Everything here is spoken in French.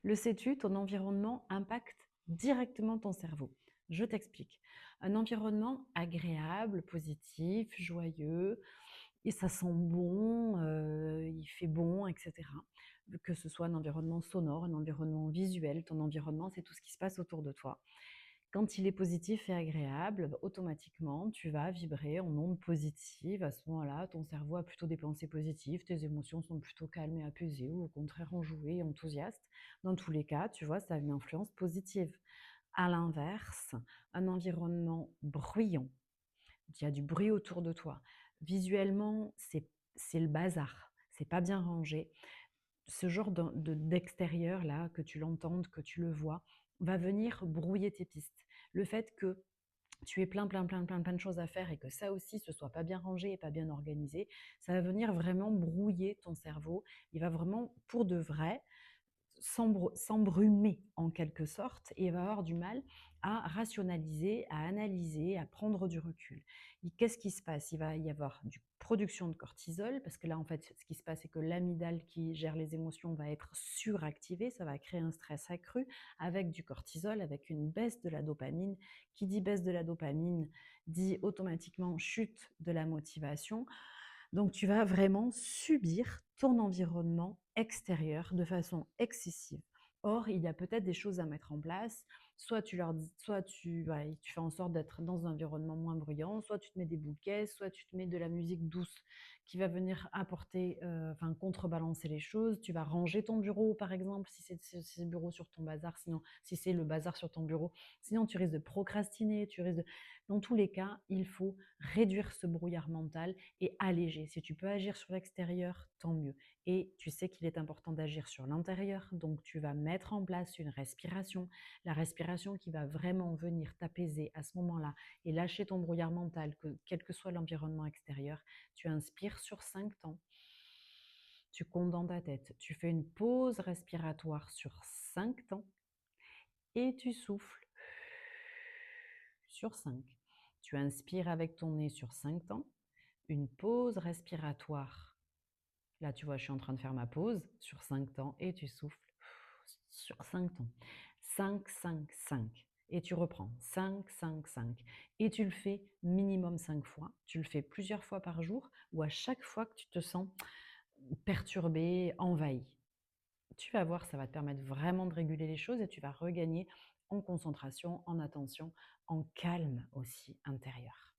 Le sais-tu, ton environnement impacte directement ton cerveau. Je t'explique. Un environnement agréable, positif, joyeux, et ça sent bon, il fait bon, etc. Que ce soit un environnement sonore, un environnement visuel, ton environnement, c'est tout ce qui se passe autour de toi. Quand il est positif et agréable, automatiquement, tu vas vibrer en ondes positives. À ce moment-là, ton cerveau a plutôt des pensées positives, tes émotions sont plutôt calmes et apaisées, ou au contraire enjouées et enthousiastes. Dans tous les cas, tu vois, ça a une influence positive. À l'inverse, un environnement bruyant, il y a du bruit autour de toi. Visuellement, c'est le bazar, c'est pas bien rangé. Ce genre d'extérieur là, que tu l'entendes, que tu le vois, va venir brouiller tes pistes. Le fait que tu aies plein de choses à faire et que ça aussi, ce soit pas bien rangé et pas bien organisé, ça va venir vraiment brouiller ton cerveau. Il va vraiment, pour de vrai, s'embrumer en quelque sorte et il va avoir du mal à rationaliser, à analyser, à prendre du recul. Et qu'est-ce qui se passe? Il va y avoir une production de cortisol, parce que là, en fait, ce qui se passe, c'est que l'amygdale qui gère les émotions va être suractivée, ça va créer un stress accru avec du cortisol, avec une baisse de la dopamine. Qui dit baisse de la dopamine dit automatiquement chute de la motivation. Donc, tu vas vraiment subir ton environnement extérieur de façon excessive. Or, il y a peut-être des choses à mettre en place. Soit tu leur dis, soit tu fais en sorte d'être dans un environnement moins bruyant, soit tu te mets des bouquets, soit tu te mets de la musique douce qui va venir apporter, enfin contrebalancer les choses. Tu vas ranger ton bureau, par exemple, si c'est le bureau sur ton bazar, sinon si c'est le bazar sur ton bureau, sinon tu risques de procrastiner, tu risques de... Dans tous les cas, il faut réduire ce brouillard mental et alléger. Si tu peux agir sur l'extérieur, tant mieux. Et tu sais qu'il est important d'agir sur l'intérieur, donc tu vas mettre en place une respiration, la respiration qui va vraiment venir t'apaiser à ce moment-là et lâcher ton brouillard mental, quel que soit l'environnement extérieur. Tu inspires sur 5 temps, tu comptes dans ta tête, tu fais une pause respiratoire sur 5 temps et tu souffles sur 5. Tu inspires avec ton nez sur 5 temps, une pause respiratoire. Là, tu vois, je suis en train de faire ma pause sur 5 temps et tu souffles sur 5 temps. 5, 5, 5. Et tu reprends 5, 5, 5. Et tu le fais minimum 5 fois. Tu le fais plusieurs fois par jour ou à chaque fois que tu te sens perturbé, envahi. Tu vas voir, ça va te permettre vraiment de réguler les choses et tu vas regagner en concentration, en attention, en calme aussi intérieur.